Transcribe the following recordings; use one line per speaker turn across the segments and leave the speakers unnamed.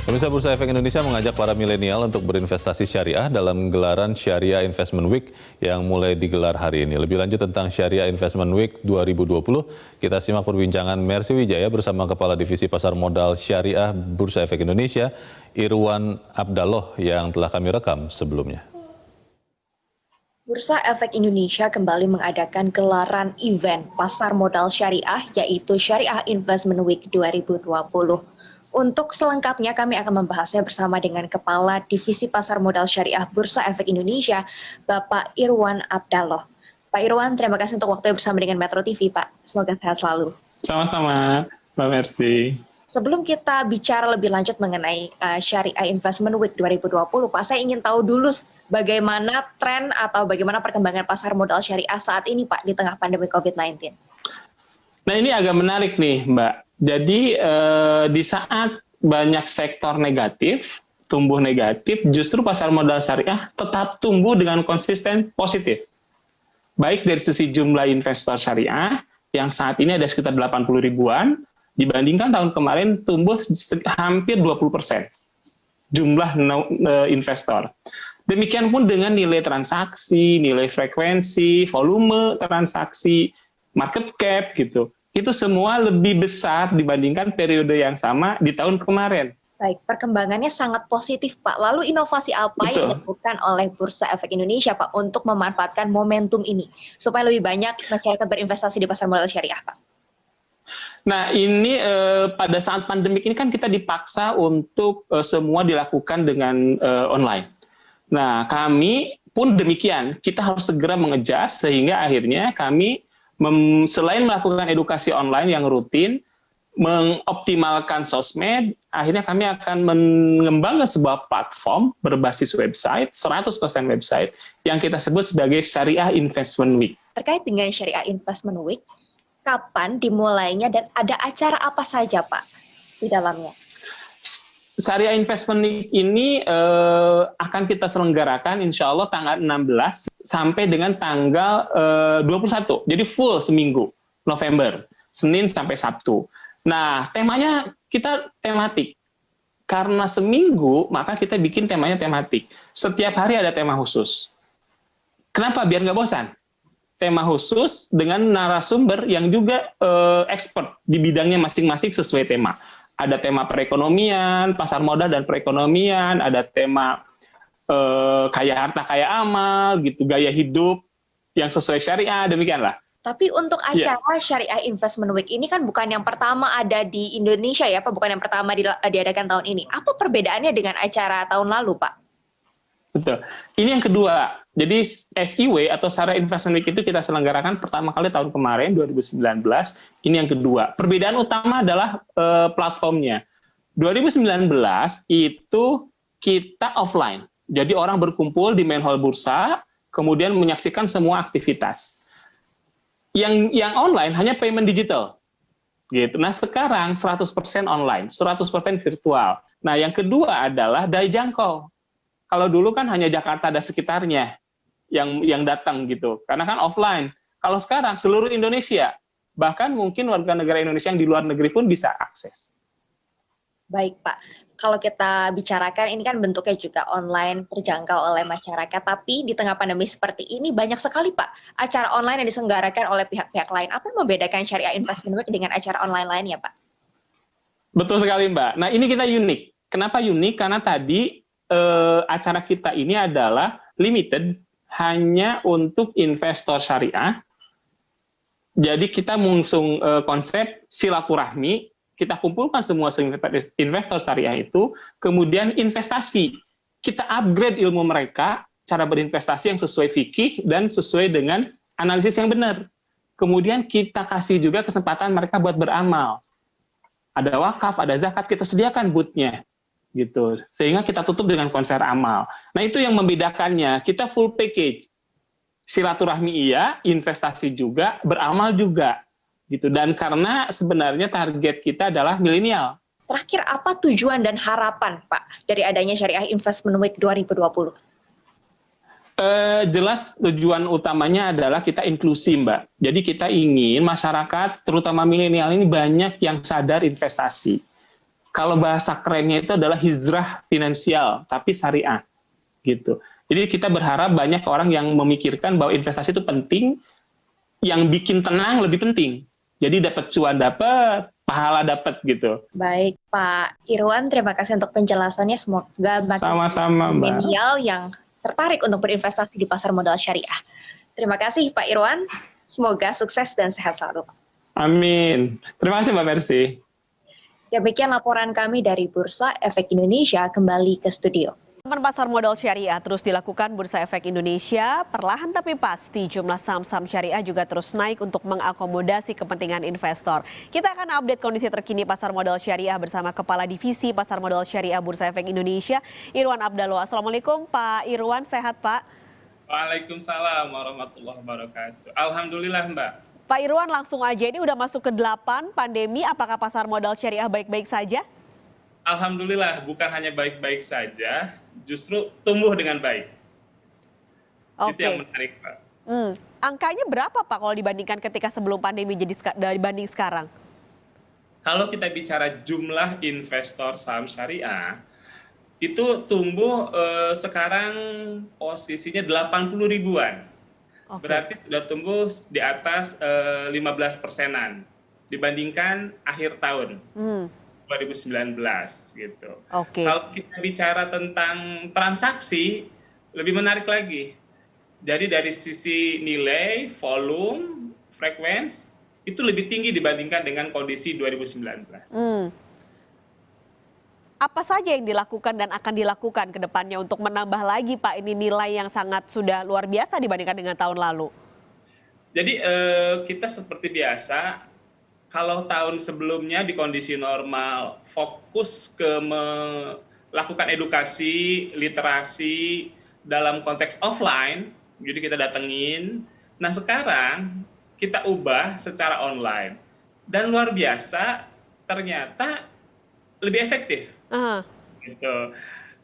Pemirsa Bursa Efek Indonesia mengajak para milenial untuk berinvestasi syariah dalam gelaran Syariah Investment Week yang mulai digelar hari ini. Lebih lanjut tentang Syariah Investment Week 2020, kita simak perbincangan Mercy Wijaya bersama Kepala Divisi Pasar Modal Syariah Bursa Efek Indonesia, Irwan Abdallah, yang telah kami rekam sebelumnya.
Bursa Efek Indonesia kembali mengadakan gelaran event pasar modal syariah, yaitu Syariah Investment Week 2020. Untuk selengkapnya kami akan membahasnya bersama dengan Kepala Divisi Pasar Modal Syariah Bursa Efek Indonesia, Bapak Irwan Abdallah. Pak Irwan, terima kasih untuk waktunya bersama dengan Metro TV, Pak. Semoga sehat selalu.
Sama-sama, Mbak Mercy.
Sebelum kita bicara lebih lanjut mengenai Syariah Investment Week 2020, Pak, saya ingin tahu dulu bagaimana tren atau bagaimana perkembangan pasar modal syariah saat ini, Pak, di tengah pandemi COVID-19.
Nah, ini agak menarik nih, Mbak. Jadi, di saat banyak sektor negatif, tumbuh negatif, justru pasar modal syariah tetap tumbuh dengan konsisten positif. Baik dari sisi jumlah investor syariah, yang saat ini ada sekitar 80 ribuan, dibandingkan tahun kemarin tumbuh hampir 20% jumlah investor. Demikian pun dengan nilai transaksi, nilai frekuensi, volume transaksi, market cap gitu. Itu semua lebih besar dibandingkan periode yang sama di tahun kemarin.
Baik, perkembangannya sangat positif, Pak. Lalu inovasi apa yang dilakukan oleh Bursa Efek Indonesia, Pak, untuk memanfaatkan momentum ini supaya lebih banyak masyarakat berinvestasi di pasar modal syariah, Pak?
Nah, ini pada saat pandemik ini kan kita dipaksa untuk semua dilakukan dengan online. Nah, kami pun demikian, kita harus segera mengejas sehingga akhirnya kami selain melakukan edukasi online yang rutin, mengoptimalkan sosmed, akhirnya kami akan mengembangkan sebuah platform berbasis website, 100% website, yang kita sebut sebagai Syariah Investment Week.
Terkait dengan Syariah Investment Week, kapan dimulainya dan ada acara apa saja, Pak, di dalamnya?
Syariah Investment Week ini akan kita selenggarakan insya Allah tanggal 16 sampai dengan tanggal 21. Jadi full seminggu, November, Senin sampai Sabtu. Nah, temanya kita tematik. Karena seminggu, maka kita bikin temanya tematik. Setiap hari ada tema khusus. Kenapa? Biar nggak bosan. Tema khusus dengan narasumber yang juga expert di bidangnya masing-masing sesuai tema. Ada tema perekonomian, pasar modal dan perekonomian, ada tema kaya harta, kaya amal, gitu, gaya hidup yang sesuai syariah, demikianlah.
Tapi untuk acara Syariah Investment Week ini kan bukan yang pertama ada di Indonesia ya, Pak, bukan yang pertama diadakan tahun ini. Apa perbedaannya dengan acara tahun lalu, Pak?
Betul. Ini yang kedua. Jadi SIW atau Syariah Investment Week itu kita selenggarakan pertama kali tahun kemarin 2019. Ini yang kedua. Perbedaan utama adalah platformnya. 2019 itu kita offline. Jadi orang berkumpul di main hall bursa, kemudian menyaksikan semua aktivitas. Yang online hanya payment digital. Gitu. Nah, sekarang 100% online, 100% virtual. Nah, yang kedua adalah daya jangkau. Kalau dulu kan hanya Jakarta dan sekitarnya yang datang gitu, karena kan offline. Kalau sekarang seluruh Indonesia, bahkan mungkin warga negara Indonesia yang di luar negeri pun bisa akses.
Baik, Pak. Kalau kita bicarakan ini kan bentuknya juga online, terjangkau oleh masyarakat, tapi di tengah pandemi seperti ini banyak sekali, Pak, acara online yang diselenggarakan oleh pihak-pihak lain. Apa yang membedakan Syariah Investment Week dengan acara online lainnya, Pak?
Betul sekali, Mbak. Nah, ini kita unik. Kenapa unik? Karena tadi acara kita ini adalah limited, hanya untuk investor syariah. Jadi kita mengusung konsep silaturahmi, kita kumpulkan semua investor syariah itu, kemudian investasi. Kita upgrade ilmu mereka, cara berinvestasi yang sesuai fikih dan sesuai dengan analisis yang benar. Kemudian kita kasih juga kesempatan mereka buat beramal. Ada wakaf, ada zakat, kita sediakan booth-nya. Gitu. Sehingga kita tutup dengan konser amal. Nah, itu yang membedakannya. Kita full package. Silaturahmi iya, investasi juga, beramal juga. Gitu. Dan karena sebenarnya target kita adalah milenial.
Terakhir, apa tujuan dan harapan, Pak, dari adanya Syariah Investment Week 2020?
Jelas tujuan utamanya adalah kita inklusi, Mbak. Jadi kita ingin masyarakat, terutama milenial ini banyak yang sadar investasi. kalau bahasa kerennya itu adalah hijrah finansial, tapi syariah, gitu. Jadi kita berharap banyak orang yang memikirkan bahwa investasi itu penting, yang bikin tenang lebih penting. Jadi dapat cuan dapat, pahala dapat gitu.
Baik, Pak Irwan, terima kasih untuk penjelasannya. Semoga bagi
Sama-sama, Mbak.
milenial yang tertarik untuk berinvestasi di pasar modal syariah. Terima kasih, Pak Irwan. Semoga sukses dan sehat selalu.
Amin. Terima kasih, Mbak Mercy.
Demikian laporan kami dari Bursa Efek Indonesia, kembali ke studio.
Pasar modal syariah terus dilakukan Bursa Efek Indonesia. Perlahan tapi pasti jumlah saham-saham syariah juga terus naik untuk mengakomodasi kepentingan investor. Kita akan update kondisi terkini pasar modal syariah bersama Kepala Divisi Pasar Modal Syariah Bursa Efek Indonesia, Irwan Abdallah. Assalamualaikum Pak Irwan, sehat Pak?
Waalaikumsalam warahmatullahi wabarakatuh. Alhamdulillah, Mbak.
Pak Irwan, langsung aja, ini udah masuk ke 8 pandemi, apakah pasar modal syariah baik-baik saja?
Alhamdulillah, bukan hanya baik-baik saja, justru tumbuh dengan baik. Itu yang menarik, Pak.
Angkanya berapa Pak kalau dibandingkan ketika sebelum pandemi dibanding sekarang?
Kalau kita bicara jumlah investor saham syariah, itu tumbuh sekarang posisinya 80 ribuan. Berarti sudah tumbuh di atas 15%-an dibandingkan akhir tahun 2019 gitu. Kalau kita bicara tentang transaksi, lebih menarik lagi. Jadi dari sisi nilai, volume, frekuensi itu lebih tinggi dibandingkan dengan kondisi 2019.
Apa saja yang dilakukan dan akan dilakukan ke depannya untuk menambah lagi Pak ini nilai yang sangat sudah luar biasa dibandingkan dengan tahun lalu?
Jadi kita seperti biasa, kalau tahun sebelumnya di kondisi normal fokus ke melakukan edukasi, literasi dalam konteks offline, jadi kita datengin. Nah sekarang kita ubah secara online dan luar biasa ternyata lebih efektif. Gitu.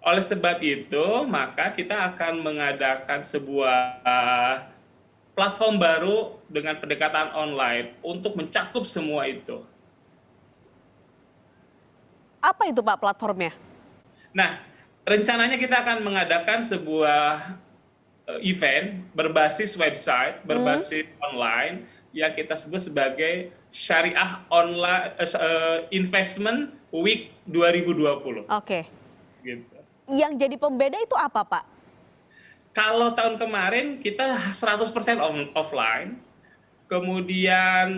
Oleh sebab itu, maka kita akan mengadakan sebuah platform baru dengan pendekatan online untuk mencakup semua itu.
Apa itu Pak platformnya?
Nah, rencananya kita akan mengadakan sebuah event berbasis website, berbasis online yang kita sebut sebagai Syariah Online Investment Week 2020. Gitu.
Yang jadi pembeda itu apa, Pak?
Kalau tahun kemarin kita 100% offline, kemudian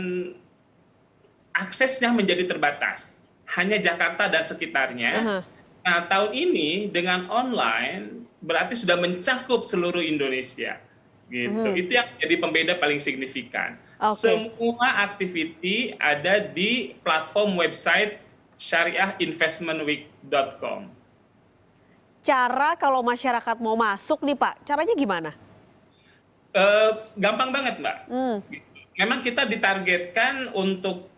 aksesnya menjadi terbatas, hanya Jakarta dan sekitarnya. Nah, tahun ini dengan online berarti sudah mencakup seluruh Indonesia. Gitu. Itu yang jadi pembeda paling signifikan. Semua activity ada di platform website syariahinvestmentweek.com.
Cara kalau masyarakat mau masuk nih Pak, caranya gimana?
Gampang banget Mbak. Memang kita ditargetkan untuk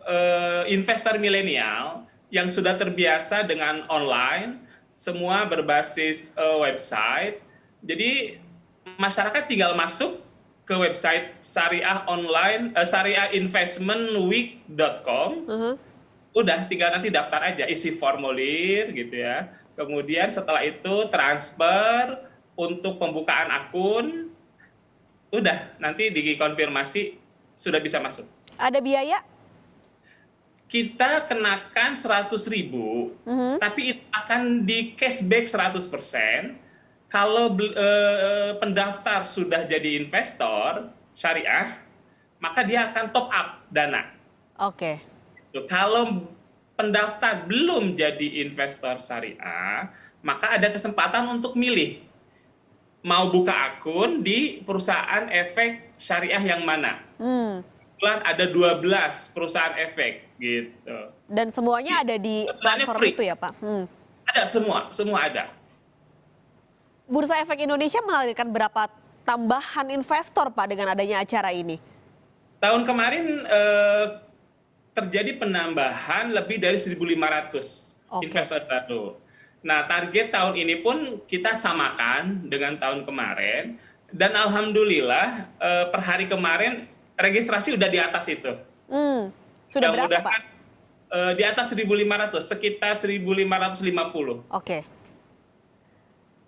investor milenial yang sudah terbiasa dengan online, semua berbasis website. Jadi masyarakat tinggal masuk ke website syariahinvestmentweek.com. Udah tinggal nanti daftar aja, isi formulir gitu ya. Kemudian setelah itu transfer untuk pembukaan akun. Udah, nanti dikonfirmasi sudah bisa masuk.
Ada biaya?
Kita kenakan 100.000, tapi itu akan di cashback 100%. Kalau pendaftar sudah jadi investor syariah, maka dia akan top up dana. Kalau pendaftar belum jadi investor syariah, maka ada kesempatan untuk milih mau buka akun di perusahaan efek syariah yang mana. Kebetulan ada 12 perusahaan efek gitu.
Dan semuanya ada di platform itu ya Pak?
Ada semua ada.
Bursa Efek Indonesia menargetkan berapa tambahan investor Pak dengan adanya acara ini?
Tahun kemarin terjadi penambahan lebih dari 1.500 investor baru. Nah, target tahun ini pun kita samakan dengan tahun kemarin. Dan alhamdulillah per hari kemarin registrasi udah di atas itu.
Sudah berapa Pak?
Di atas 1.500, sekitar 1.550.
Oke.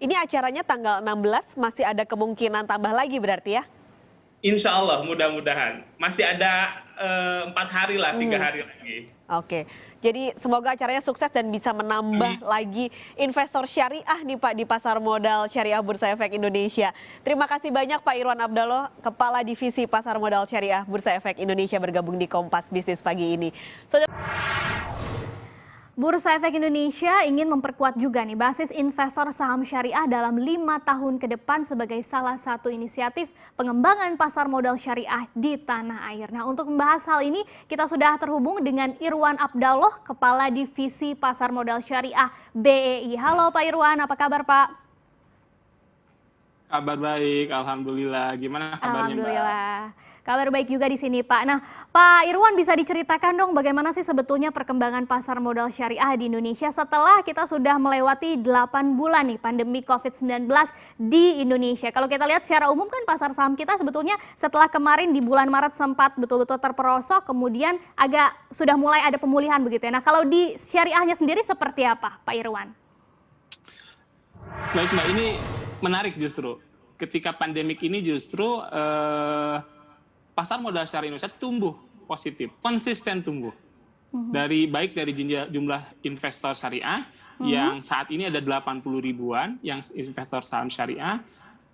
Ini acaranya tanggal 16, masih ada kemungkinan tambah lagi berarti ya?
Insya Allah, mudah-mudahan. Masih ada 4 hari lah, 3 hari lagi.
Oke, jadi semoga acaranya sukses dan bisa menambah lagi investor syariah nih Pak di pasar modal syariah Bursa Efek Indonesia. Terima kasih banyak Pak Irwan Abdallah, Kepala Divisi Pasar Modal Syariah Bursa Efek Indonesia bergabung di Kompas Bisnis pagi ini.
Bursa Efek Indonesia ingin memperkuat juga nih basis investor saham syariah dalam 5 tahun ke depan sebagai salah satu inisiatif pengembangan pasar modal syariah di tanah air. Nah, untuk membahas hal ini kita sudah terhubung dengan Irwan Abdallah, Kepala Divisi Pasar Modal Syariah BEI. Halo Pak Irwan, apa kabar Pak?
Kabar baik, alhamdulillah. Gimana kabarnya, Mbak?
Alhamdulillah. Kabar baik juga di sini, Pak. Nah, Pak Irwan bisa diceritakan dong bagaimana sih sebetulnya perkembangan pasar modal syariah di Indonesia setelah kita sudah melewati 8 bulan nih pandemi COVID-19 di Indonesia. Kalau kita lihat secara umum kan pasar saham kita sebetulnya setelah kemarin di bulan Maret sempat betul-betul terperosok, kemudian agak sudah mulai ada pemulihan begitu ya. Nah, kalau di syariahnya sendiri seperti apa, Pak Irwan?
Baik, Mbak, ini menarik justru. Ketika pandemik ini justru pasar modal syariah Indonesia tumbuh positif, konsisten tumbuh. Baik dari jumlah investor syariah yang saat ini ada 80 ribuan yang investor saham syariah,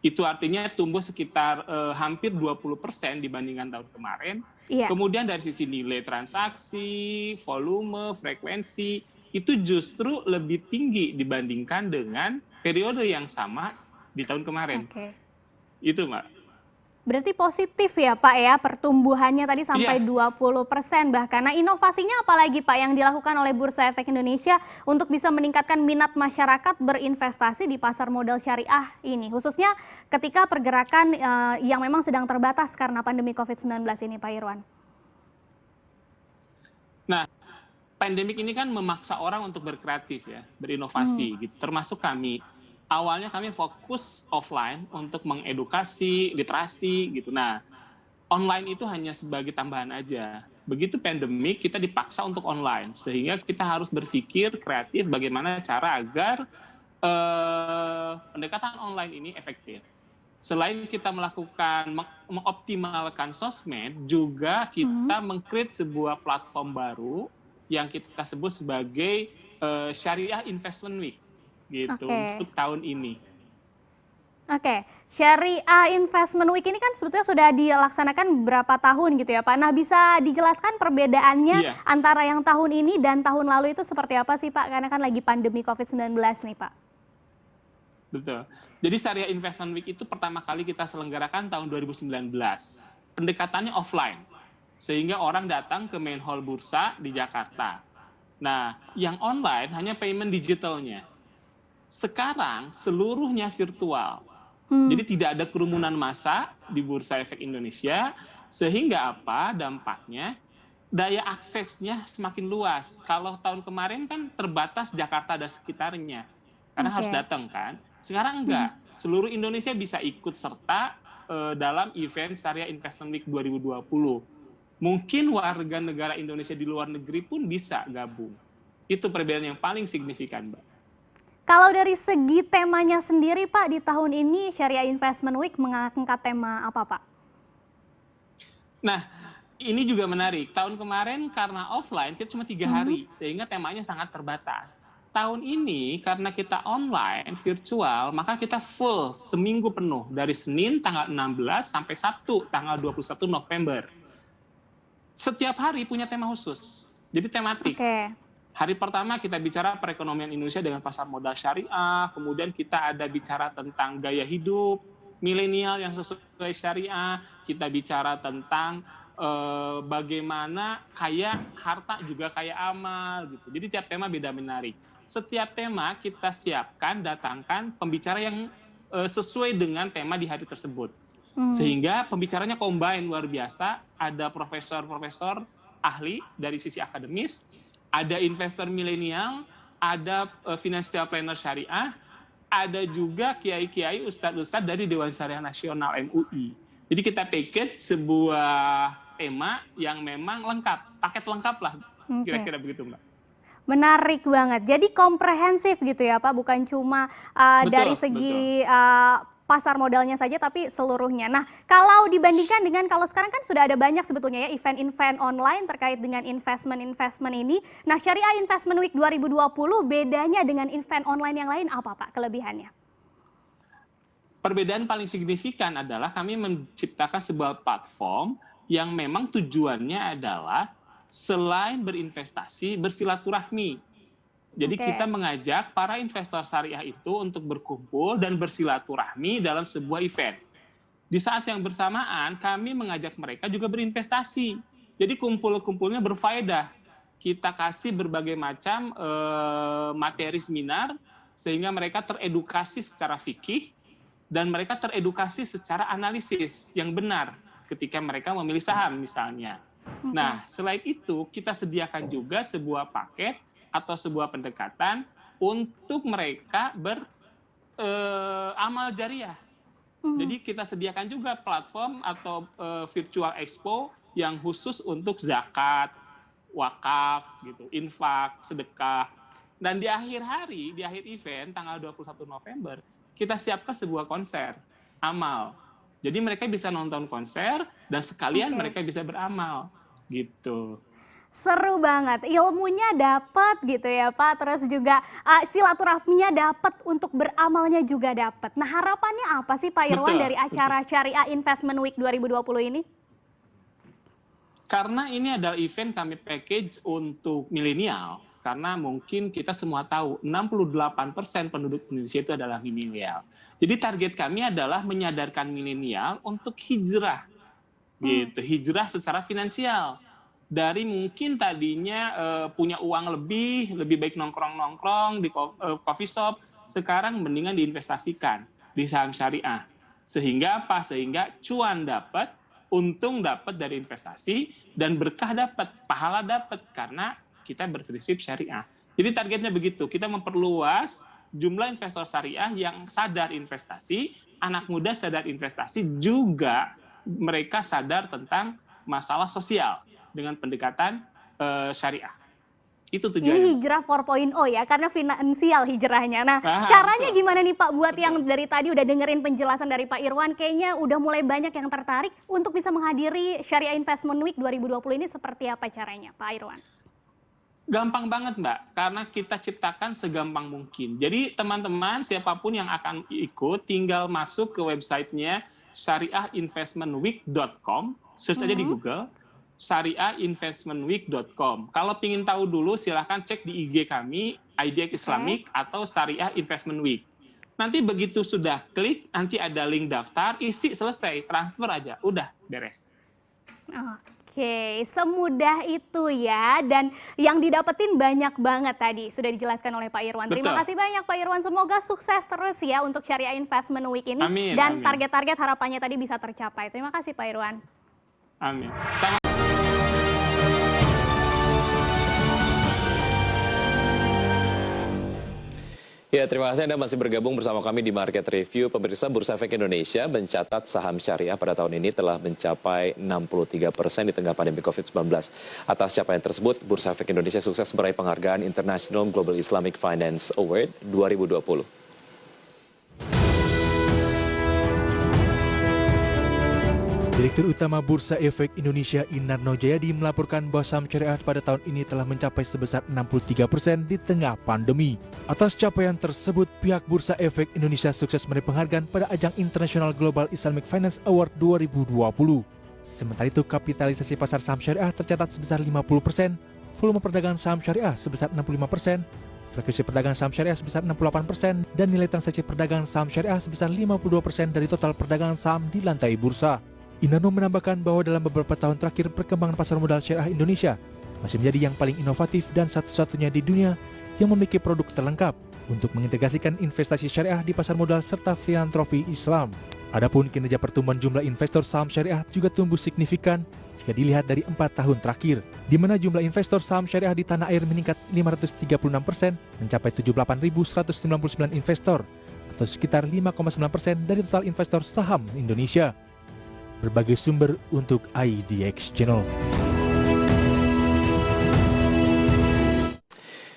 itu artinya tumbuh sekitar hampir 20% dibandingkan tahun kemarin.
Iya.
Kemudian dari sisi nilai transaksi, volume, frekuensi, itu justru lebih tinggi dibandingkan dengan periode yang sama di tahun kemarin.
Oke.
Itu, Mbak.
Berarti positif ya Pak ya, pertumbuhannya tadi sampai 20% bahkan. Nah, inovasinya apa lagi Pak yang dilakukan oleh Bursa Efek Indonesia untuk bisa meningkatkan minat masyarakat berinvestasi di pasar modal syariah ini? Khususnya ketika pergerakan yang memang sedang terbatas karena pandemi COVID-19 ini Pak Irwan.
Nah, pandemik ini kan memaksa orang untuk berkreatif ya, berinovasi gitu, termasuk kami. Awalnya kami fokus offline untuk mengedukasi, literasi gitu. Nah, online itu hanya sebagai tambahan aja. Begitu pandemik kita dipaksa untuk online, sehingga kita harus berpikir kreatif bagaimana cara agar pendekatan online ini efektif. Selain kita melakukan mengoptimalkan sosmed, juga kita meng-create sebuah platform baru yang kita sebut sebagai Syariah Investment Week gitu untuk tahun ini.
Oke, Syariah Investment Week ini kan sebetulnya sudah dilaksanakan berapa tahun gitu ya Pak. Nah, bisa dijelaskan perbedaannya antara yang tahun ini dan tahun lalu itu seperti apa sih Pak? Karena kan lagi pandemi COVID-19 nih Pak.
Betul. Jadi Syariah Investment Week itu pertama kali kita selenggarakan tahun 2019. Pendekatannya offline, sehingga orang datang ke main hall bursa di Jakarta. Nah, yang online hanya payment digitalnya. Sekarang seluruhnya virtual. Jadi tidak ada kerumunan massa di Bursa Efek Indonesia, sehingga apa dampaknya? Daya aksesnya semakin luas. Kalau tahun kemarin kan terbatas Jakarta dan sekitarnya, karena harus datang kan. Sekarang enggak, seluruh Indonesia bisa ikut serta dalam event Syariah Investment Week 2020. Mungkin warga negara Indonesia di luar negeri pun bisa gabung. Itu perbedaan yang paling signifikan, Mbak.
Kalau dari segi temanya sendiri Pak, di tahun ini Syariah Investment Week mengangkat tema apa Pak?
Nah, ini juga menarik. Tahun kemarin karena offline kita cuma 3 hari, sehingga temanya sangat terbatas. Tahun ini karena kita online, virtual, maka kita full seminggu penuh. Dari Senin tanggal 16 sampai Sabtu tanggal 21 November. Setiap hari punya tema khusus, jadi tematik. Hari pertama kita bicara perekonomian Indonesia dengan pasar modal syariah, kemudian kita ada bicara tentang gaya hidup milenial yang sesuai syariah, kita bicara tentang bagaimana kaya harta juga kaya amal gitu. Jadi tiap tema beda menarik. Setiap tema kita siapkan, datangkan pembicara yang sesuai dengan tema di hari tersebut. Sehingga pembicaranya combine luar biasa, ada profesor-profesor ahli dari sisi akademis, ada investor milenial, ada financial planner syariah, ada juga kiai-kiai, ustadz-ustadz dari Dewan Syariah Nasional MUI. Jadi kita package sebuah tema yang memang lengkap, paket lengkap lah
Oke.
Kira-kira begitu, Mbak.
Menarik banget. Jadi komprehensif gitu ya Pak, bukan cuma dari segi pasar modalnya saja tapi seluruhnya. Nah, kalau dibandingkan dengan kalau sekarang kan sudah ada banyak sebetulnya ya event-event online terkait dengan investment ini. Nah, Syariah Investment Week 2020 bedanya dengan event online yang lain apa Pak kelebihannya?
Perbedaan paling signifikan adalah kami menciptakan sebuah platform yang memang tujuannya adalah selain berinvestasi, bersilaturahmi. Jadi kita mengajak para investor syariah itu untuk berkumpul dan bersilaturahmi dalam sebuah event. Di saat yang bersamaan, kami mengajak mereka juga berinvestasi. Jadi kumpul-kumpulnya berfaedah. Kita kasih berbagai macam materi seminar, sehingga mereka teredukasi secara fikih, dan mereka teredukasi secara analisis yang benar ketika mereka memilih saham misalnya. Nah, selain itu kita sediakan juga sebuah paket atau sebuah pendekatan untuk mereka beramal jariah. Jadi kita sediakan juga platform atau virtual expo yang khusus untuk zakat, wakaf, gitu, infak, sedekah. Dan di akhir hari, di akhir event tanggal 21 November, kita siapkan sebuah konser amal. Jadi mereka bisa nonton konser dan sekalian mereka bisa beramal gitu.
Seru banget, ilmunya dapat gitu ya Pak, terus juga silaturahminya dapat, untuk beramalnya juga dapat. Nah, harapannya apa sih Pak Irwan dari acara Syariah Investment Week 2020 ini?
Karena ini adalah event kami package untuk milenial, karena mungkin kita semua tahu 68% penduduk Indonesia itu adalah milenial. Jadi target kami adalah menyadarkan milenial untuk hijrah, gitu, hijrah secara finansial. Dari mungkin tadinya punya uang lebih baik nongkrong-nongkrong di coffee shop, sekarang mendingan diinvestasikan di saham syariah. Sehingga apa? Sehingga cuan dapat, untung dapat dari investasi, dan berkah dapat, pahala dapat, karena kita berprinsip syariah. Jadi targetnya begitu, kita memperluas jumlah investor syariah yang sadar investasi, anak muda sadar investasi, juga mereka sadar tentang masalah sosial dengan pendekatan syariah. Itu tujuannya.
Ini hijrah 4.0 ya, karena finansial hijrahnya. Nah, caranya gimana nih Pak buat yang dari tadi udah dengerin penjelasan dari Pak Irwan, kayaknya udah mulai banyak yang tertarik untuk bisa menghadiri Syariah Investment Week 2020 ini, seperti apa caranya Pak Irwan?
Gampang banget Mbak, karena kita ciptakan segampang mungkin. Jadi teman-teman siapapun yang akan ikut tinggal masuk ke websitenya syariahinvestmentweek.com, search aja di Google, syariahinvestmentweek.com. Kalau ingin tahu dulu silahkan cek di IG kami, IDX Islamic atau Syariah Investment Week. Nanti begitu sudah klik, nanti ada link daftar, isi, selesai, transfer aja, udah beres.
Oke, semudah itu ya, dan yang didapetin banyak banget tadi sudah dijelaskan oleh Pak Irwan. Terima kasih banyak Pak Irwan, semoga sukses terus ya untuk Syariah Investment Week ini.
Amin,
dan target-target harapannya tadi bisa tercapai. Terima kasih Pak Irwan.
Amin.
Ya, terima kasih Anda masih bergabung bersama kami di Market Review. Pemirsa, Bursa Efek Indonesia mencatat saham syariah pada tahun ini telah mencapai 63% di tengah pandemi COVID-19. Atas capaian tersebut, Bursa Efek Indonesia sukses meraih penghargaan International Global Islamic Finance Award 2020.
Direktur Utama Bursa Efek Indonesia Inarno Jayadi melaporkan bahwa saham syariah pada tahun ini telah mencapai sebesar 63% di tengah pandemi. Atas capaian tersebut, pihak Bursa Efek Indonesia sukses meraih penghargaan pada ajang International Global Islamic Finance Award 2020. Sementara itu, kapitalisasi pasar saham syariah tercatat sebesar 50%, volume perdagangan saham syariah sebesar 65%, frekuensi perdagangan saham syariah sebesar 68%, dan nilai transaksi perdagangan saham syariah sebesar 52% dari total perdagangan saham di lantai bursa. Inarno menambahkan bahwa dalam beberapa tahun terakhir perkembangan pasar modal syariah Indonesia masih menjadi yang paling inovatif dan satu-satunya di dunia yang memiliki produk terlengkap untuk mengintegrasikan investasi syariah di pasar modal serta filantropi Islam. Adapun kinerja pertumbuhan jumlah investor saham syariah juga tumbuh signifikan jika dilihat dari 4 tahun terakhir, di mana jumlah investor saham syariah di tanah air meningkat 536% mencapai 78.199 investor atau sekitar 5,9% dari total investor saham Indonesia. Berbagai sumber untuk IDX Channel.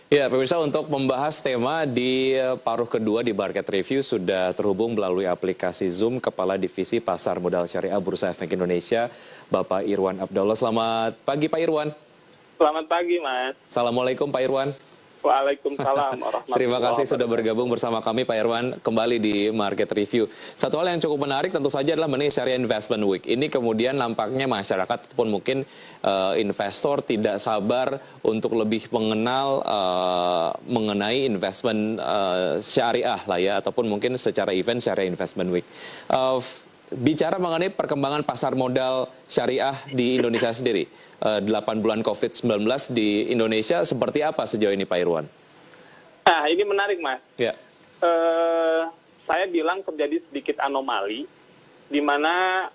Ya, pemirsa, untuk membahas tema di paruh kedua di Market Review sudah terhubung melalui aplikasi Zoom Kepala Divisi Pasar Modal Syariah Bursa Efek Indonesia, Bapak Irwan Abdullah. Selamat pagi, Pak Irwan.
Selamat pagi, Mas.
Assalamualaikum, Pak Irwan.
Waalaikumsalam warahmatullahi
Terima kasih sudah
wabarakatuh.
bergabung bersama kami, Pak Irwan, kembali di Market Review. Satu hal yang cukup menarik tentu saja adalah mengenai Syariah Investment Week. Ini kemudian nampaknya masyarakat ataupun mungkin investor tidak sabar untuk lebih mengenal mengenai investment syariah lah ya, ataupun mungkin secara event Syariah Investment Week. Bicara mengenai perkembangan pasar modal syariah di Indonesia sendiri, 8 bulan COVID-19 di Indonesia seperti apa sejauh ini, Pak Irwan?
Nah, ini menarik, Mas.
Ya.
Saya bilang terjadi sedikit anomali, di mana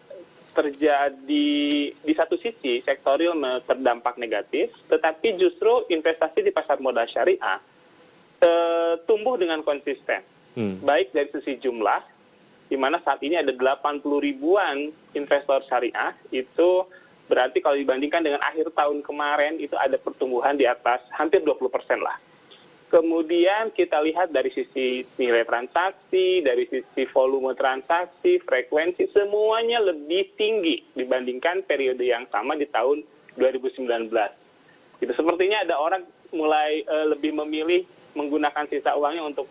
terjadi di satu sisi sektor real terdampak negatif, tetapi justru investasi di pasar modal syariah tumbuh dengan konsisten. Baik dari sisi jumlah, di mana saat ini ada 80 ribuan investor syariah, itu berarti kalau dibandingkan dengan akhir tahun kemarin itu ada pertumbuhan di atas hampir 20% lah. Kemudian kita lihat dari sisi nilai transaksi, dari sisi volume transaksi, frekuensi, semuanya lebih tinggi dibandingkan periode yang sama di tahun 2019. Itu sepertinya ada orang mulai lebih memilih menggunakan sisa uangnya untuk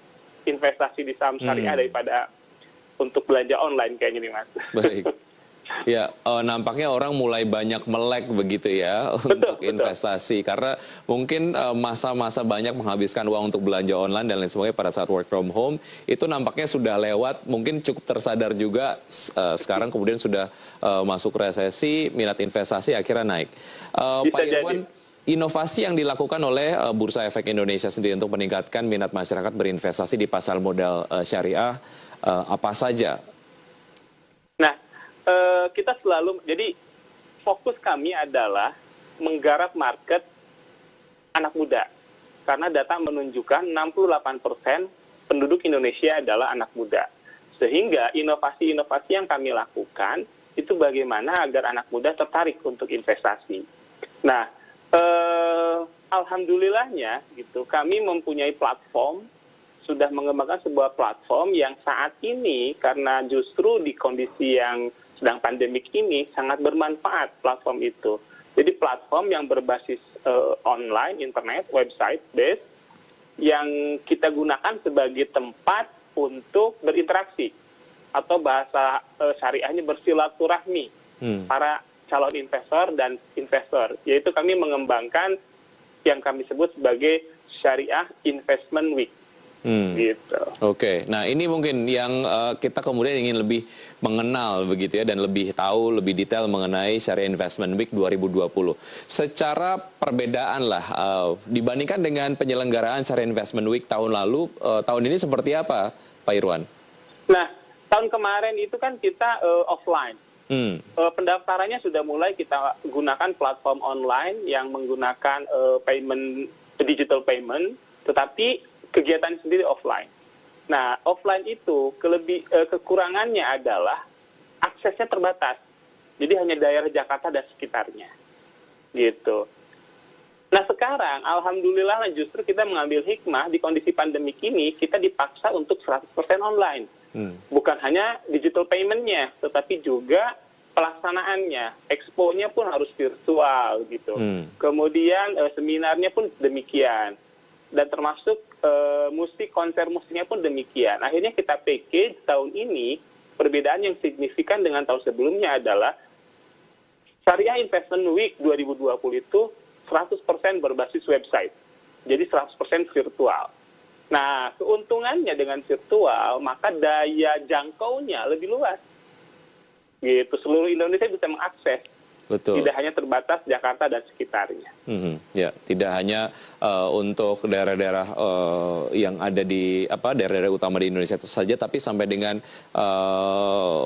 investasi di saham syariah daripada untuk belanja online kayaknya nih, Mas.
Baik. Ya, nampaknya orang mulai banyak melek begitu ya untuk investasi. Karena mungkin masa-masa banyak menghabiskan uang untuk belanja online dan lain sebagainya pada saat work from home, itu nampaknya sudah lewat, mungkin cukup tersadar juga sekarang kemudian sudah masuk resesi, minat investasi akhirnya naik. Pak Irwan, inovasi yang dilakukan oleh Bursa Efek Indonesia sendiri untuk meningkatkan minat masyarakat berinvestasi di pasar modal syariah, apa saja?
Nah, kita selalu, jadi fokus kami adalah menggarap market anak muda. Karena data menunjukkan 68% penduduk Indonesia adalah anak muda. Sehingga inovasi-inovasi yang kami lakukan, itu bagaimana agar anak muda tertarik untuk investasi. Nah, alhamdulillahnya gitu, kami mempunyai platform, sudah mengembangkan sebuah platform yang saat ini karena justru di kondisi yang sedang pandemik ini sangat bermanfaat platform itu. Jadi platform yang berbasis online, internet, website based yang kita gunakan sebagai tempat untuk berinteraksi atau bahasa syariahnya bersilaturahmi para calon investor dan investor. Yaitu kami mengembangkan yang kami sebut sebagai Syariah Investment Week. Gitu.
Oke, nah ini mungkin yang kita kemudian ingin lebih mengenal begitu ya dan lebih tahu lebih detail mengenai Syariah Investment Week 2020. Secara perbedaan lah dibandingkan dengan penyelenggaraan Syariah Investment Week tahun lalu, tahun ini seperti apa, Pak Irwan?
Nah, tahun kemarin itu kan kita offline. Pendaftarannya sudah mulai kita gunakan platform online yang menggunakan payment, digital payment, tetapi kegiatan sendiri offline. Nah, offline itu kekurangannya adalah aksesnya terbatas. Jadi hanya daerah Jakarta dan sekitarnya. Gitu. Nah, sekarang alhamdulillah justru kita mengambil hikmah di kondisi pandemik ini, kita dipaksa untuk 100% online. Bukan hanya digital payment-nya, tetapi juga pelaksanaannya. Expo-nya pun harus virtual gitu. Kemudian seminarnya pun demikian. Dan termasuk konser musiknya pun demikian. Akhirnya kita package tahun ini, perbedaan yang signifikan dengan tahun sebelumnya adalah Syariah Investment Week 2020 itu 100% berbasis website. Jadi 100% virtual. Nah, keuntungannya dengan virtual, maka daya jangkaunya lebih luas. Gitu, seluruh Indonesia bisa mengakses.
Betul.
Tidak hanya terbatas Jakarta dan sekitarnya.
Ya, tidak hanya untuk daerah-daerah yang ada di daerah-daerah utama di Indonesia itu saja, tapi sampai dengan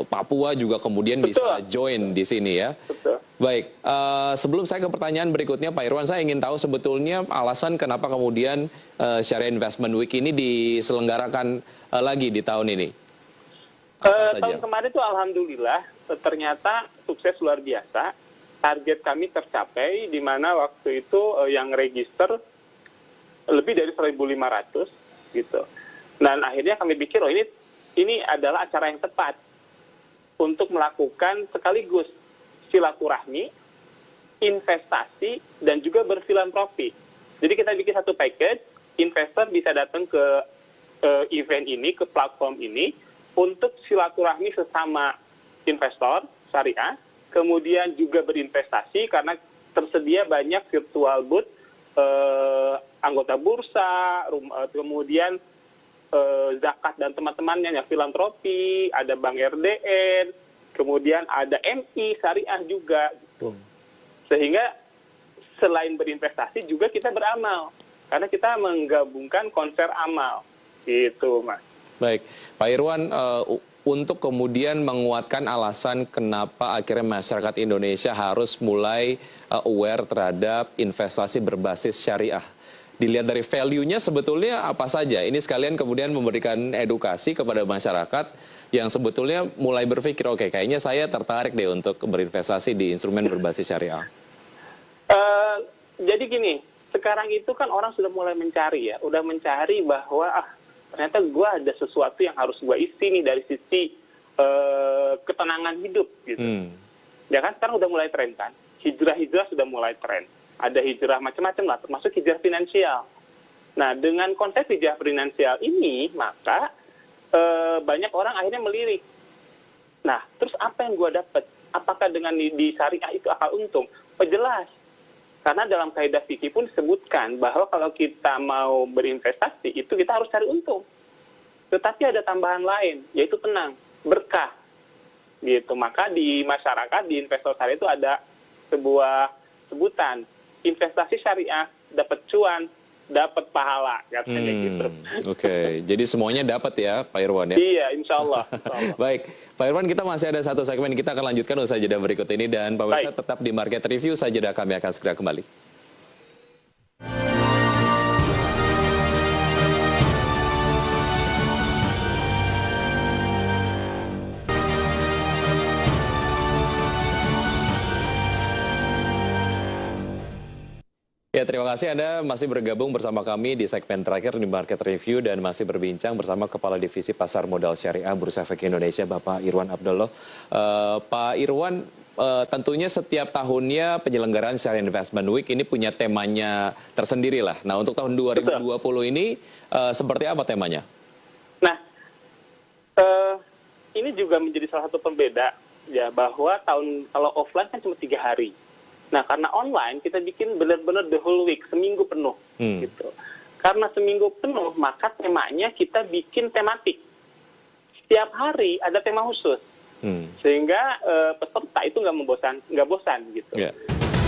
Papua juga kemudian bisa join di sini ya.
Betul.
Baik, sebelum saya ke pertanyaan berikutnya, Pak Irwan, saya ingin tahu sebetulnya alasan kenapa kemudian Syariah Investment Week ini diselenggarakan lagi di tahun ini.
Tahun kemarin itu alhamdulillah ternyata sukses luar biasa. Target kami tercapai, di mana waktu itu yang register lebih dari 1.500 gitu. Dan akhirnya kami pikir, oh ini adalah acara yang tepat untuk melakukan sekaligus silaturahmi, investasi, dan juga berfilantropi. Jadi kita bikin satu package, investor bisa datang ke event ini, ke platform ini, untuk silaturahmi sesama investor syariah, kemudian juga berinvestasi karena tersedia banyak virtual booth, anggota bursa, kemudian zakat dan teman-temannya, yang filantropi, ada Bank RDN, kemudian ada MI syariah juga. Gitu. Sehingga selain berinvestasi juga kita beramal, karena kita menggabungkan konser amal, gitu Mas.
Baik, Pak Irwan, untuk kemudian menguatkan alasan kenapa akhirnya masyarakat Indonesia harus mulai aware terhadap investasi berbasis syariah. Dilihat dari value-nya sebetulnya apa saja? Ini sekalian kemudian memberikan edukasi kepada masyarakat yang sebetulnya mulai berpikir, oke, kayaknya saya tertarik deh untuk berinvestasi di instrumen berbasis syariah.
Jadi gini, sekarang itu kan orang sudah mulai mencari ya, udah mencari bahwa ternyata gue ada sesuatu yang harus gue isi nih dari sisi ketenangan hidup gitu. Ya kan sekarang udah mulai tren kan, hijrah sudah mulai tren. Ada hijrah macam-macam lah, termasuk hijrah finansial. Nah, dengan konsep hijrah finansial ini, maka banyak orang akhirnya melirik. Nah, terus apa yang gue dapat? Apakah dengan di syariah itu akan untung? Oh, jelas. Karena dalam kaidah fikih pun disebutkan bahwa kalau kita mau berinvestasi, itu kita harus cari untung. Tetapi ada tambahan lain, yaitu tenang, berkah. Gitu. Maka di masyarakat, di investor syariah itu ada sebuah sebutan, investasi syariah dapat cuan, dapat pahala, katanya gitu.
Oke, jadi semuanya dapat ya Pak Irwan ya?
Iya, insya Allah.
Baik, Pak Irwan, kita masih ada satu segmen, kita akan lanjutkan usai jeda berikut ini, dan Pak Pemirsa tetap di Market Review, usai jeda kami akan segera kembali. Ya, terima kasih Anda masih bergabung bersama kami di segmen terakhir di Market Review dan masih berbincang bersama Kepala Divisi Pasar Modal Syariah Bursa Efek Indonesia, Bapak Irwan Abdullah. Pak Irwan, tentunya setiap tahunnya penyelenggaraan Syariah Investment Week ini punya temanya tersendiri lah. Nah, untuk tahun 2020 ini seperti apa temanya?
Nah, ini juga menjadi salah satu pembeda ya, bahwa kalau offline kan cuma 3 hari. Nah, karena online kita bikin benar-benar the whole week, seminggu penuh, gitu. Karena seminggu penuh, maka temanya kita bikin tematik. Setiap hari ada tema khusus, sehingga peserta itu nggak bosan, gitu. Yeah.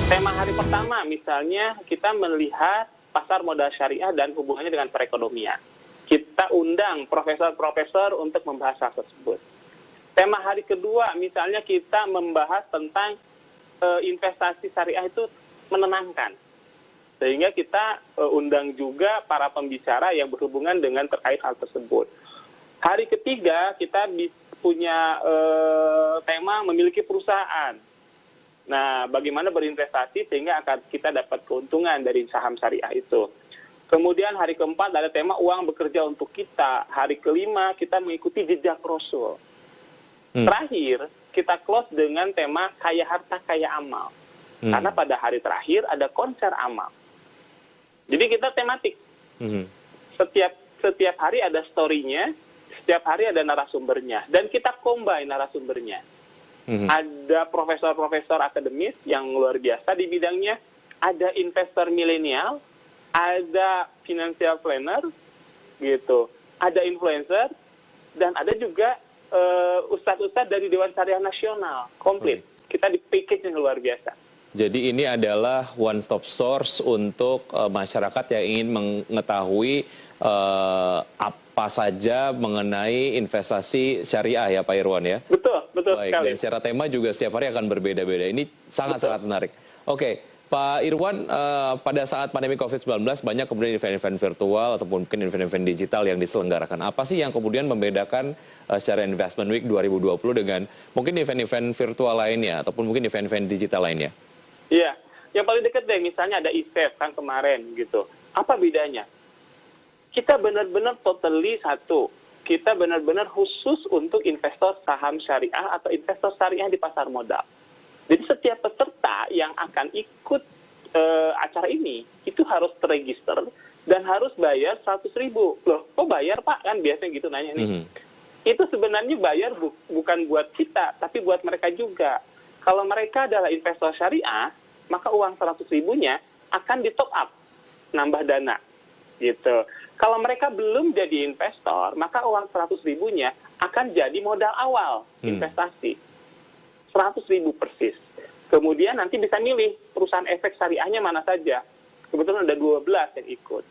Tema hari pertama, misalnya kita melihat pasar modal syariah dan hubungannya dengan perekonomian. Kita undang profesor-profesor untuk membahas hal tersebut. Tema hari kedua, misalnya kita membahas tentang investasi syariah itu menenangkan. Sehingga kita undang juga para pembicara yang berhubungan dengan terkait hal tersebut. Hari ketiga kita punya tema memiliki perusahaan. Nah, bagaimana berinvestasi sehingga akan kita dapat keuntungan dari saham syariah itu. Kemudian hari keempat ada tema uang bekerja untuk kita. Hari kelima kita mengikuti jejak Rasul. Terakhir, kita close dengan tema kaya harta, kaya amal. Karena pada hari terakhir ada konser amal. Jadi kita tematik. Setiap hari ada story-nya, setiap hari ada narasumbernya. Dan kita combine narasumbernya. Ada profesor-profesor akademis yang luar biasa di bidangnya, ada investor milenial, ada financial planner, gitu, ada influencer, dan ada juga ustadz-ustadz dari Dewan Syariah Nasional, komplit. Kita di package yang luar biasa.
Jadi ini adalah one stop source untuk masyarakat yang ingin mengetahui apa saja mengenai investasi syariah ya Pak Irwan ya?
Betul
Baik,
sekali.
Dan secara tema juga setiap hari akan berbeda-beda. Ini sangat-sangat menarik. Oke. Pak Irwan, pada saat pandemi COVID-19 banyak kemudian event-event virtual ataupun mungkin event-event digital yang diselenggarakan. Apa sih yang kemudian membedakan Syariah Investment Week 2020 dengan mungkin event-event virtual lainnya ataupun mungkin event-event digital lainnya?
Iya, yang paling dekat deh misalnya ada ISEF kan kemarin gitu. Apa bedanya? Kita benar-benar totally satu. Kita benar-benar khusus untuk investor saham syariah atau investor syariah di pasar modal. Jadi setiap peserta yang akan ikut acara ini itu harus terregister dan harus bayar 100.000. Loh, kok bayar Pak? Kan biasanya gitu nanya nih. Itu sebenarnya bayar bukan buat kita, tapi buat mereka juga. Kalau mereka adalah investor syariah, maka uang 100.000-nya akan di top up, nambah dana. Gitu. Kalau mereka belum jadi investor, maka uang 100.000-nya akan jadi modal awal investasi. 100.000 persis. Kemudian nanti bisa milih perusahaan efek syariahnya mana saja. Kebetulan ada 12 yang ikut.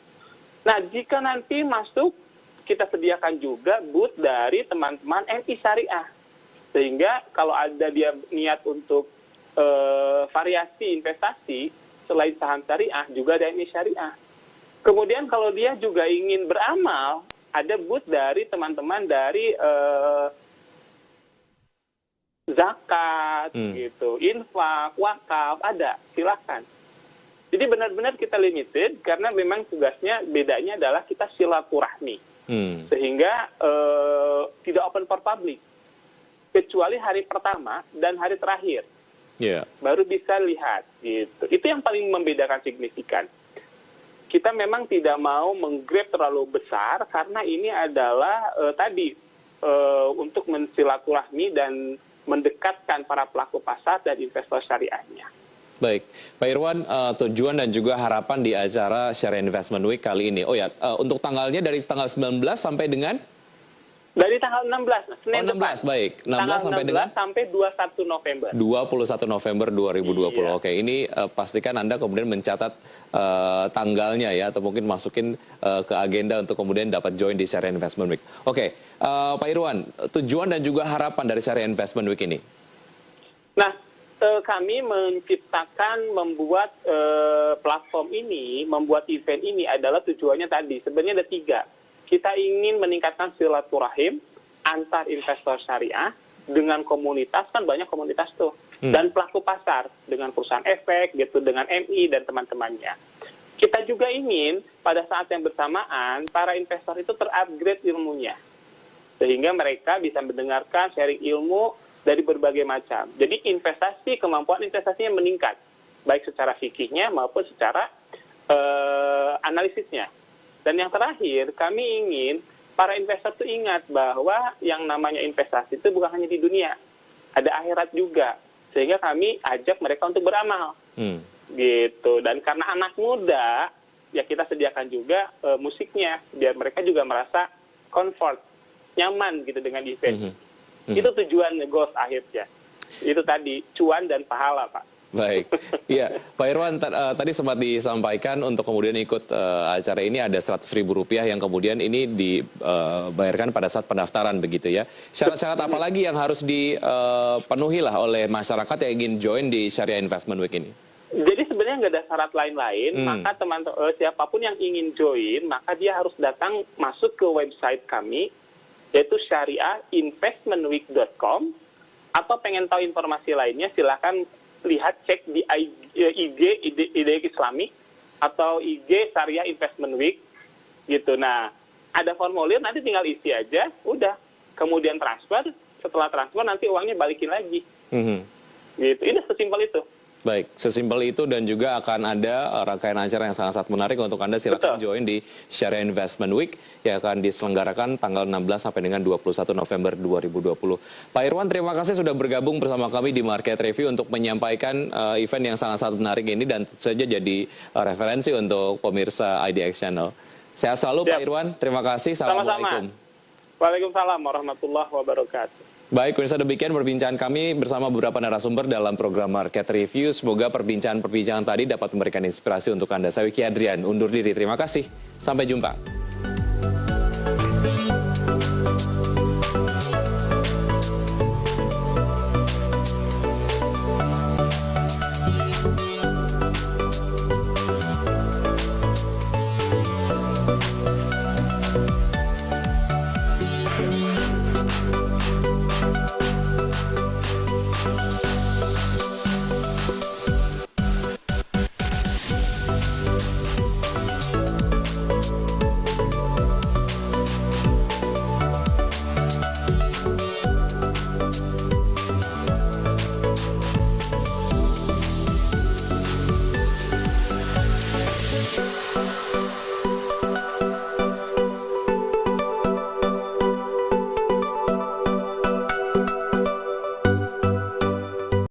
Nah, jika nanti masuk, kita sediakan juga booth dari teman-teman MI Syariah. Sehingga kalau ada dia niat untuk variasi investasi, selain saham syariah, juga ada MI Syariah. Kemudian kalau dia juga ingin beramal, ada booth dari teman-teman dari zakat, gitu, infak, wakaf, ada, silakan. Jadi benar-benar kita limited karena memang tugasnya bedanya adalah kita silaturahmi, sehingga tidak open for public, kecuali hari pertama dan hari terakhir, baru bisa lihat. Gitu. Itu yang paling membedakan signifikan. Kita memang tidak mau menggrab terlalu besar karena ini adalah untuk mensilaturahmi dan mendekatkan para pelaku pasar dan investor syariahnya.
Baik, Pak Irwan, tujuan dan juga harapan di acara Syariah Investment Week kali ini. Oh ya, untuk tanggalnya dari tanggal 19 sampai dengan?
Dari tanggal 16, Senin
16,
depan.
baik. 16 sampai dengan?
Sampai 21 November.
21 November 2020. Iya. Oke, ini pastikan Anda kemudian mencatat tanggalnya ya, atau mungkin masukin ke agenda untuk kemudian dapat join di Syariah Investment Week. Oke, Pak Irwan, tujuan dan juga harapan dari Syariah Investment Week ini?
Nah, kami menciptakan, membuat platform ini, membuat event ini adalah tujuannya tadi. Sebenarnya ada 3. Kita ingin meningkatkan silaturahim antar investor syariah dengan komunitas, kan banyak komunitas tuh, dan pelaku pasar dengan perusahaan efek, gitu, dengan MI dan teman-temannya. Kita juga ingin pada saat yang bersamaan para investor itu terupgrade ilmunya, sehingga mereka bisa mendengarkan sharing ilmu dari berbagai macam. Jadi investasi, kemampuan investasinya meningkat, baik secara fikihnya maupun secara analisisnya. Dan yang terakhir, kami ingin para investor itu ingat bahwa yang namanya investasi itu bukan hanya di dunia, ada akhirat juga. Sehingga kami ajak mereka untuk beramal. Gitu. Dan karena anak muda, ya kita sediakan juga musiknya, biar mereka juga merasa comfort, nyaman gitu dengan event. Itu tujuan goals akhirnya. Itu tadi, cuan dan pahala, Pak.
Baik, iya Pak Irwan, tadi sempat disampaikan untuk kemudian ikut acara ini ada Rp100.000 yang kemudian ini dibayarkan pada saat pendaftaran begitu ya. Syarat-syarat apa lagi yang harus dipenuhi lah oleh masyarakat yang ingin join di Syariah Investment Week ini?
Jadi sebenarnya nggak ada syarat lain-lain, maka teman-teman siapapun yang ingin join, maka dia harus datang masuk ke website kami, yaitu syariahinvestmentweek.com, atau pengen tahu informasi lainnya silakan lihat, cek di IG IDX Islami atau IG Syariah Investment Week gitu. Nah, ada formulir, nanti tinggal isi aja, udah. Kemudian transfer, setelah transfer nanti uangnya balikin lagi. Gitu. Ini sesimpel itu.
Baik, sesimpel itu dan juga akan ada rangkaian acara yang sangat-sangat menarik untuk Anda silakan join di Syariah Investment Week yang akan diselenggarakan tanggal 16 sampai dengan 21 November 2020. Pak Irwan, terima kasih sudah bergabung bersama kami di Market Review untuk menyampaikan event yang sangat-sangat menarik ini dan tentu saja jadi referensi untuk pemirsa IDX Channel. Sehat selalu Pak Irwan, terima kasih. Assalamualaikum.
Waalaikumsalam warahmatullahi wabarakatuh.
Baik, pemirsa, demikian perbincangan kami bersama beberapa narasumber dalam program Market Review. Semoga perbincangan tadi dapat memberikan inspirasi untuk Anda. Saya Wiki Adrian, undur diri. Terima kasih. Sampai jumpa.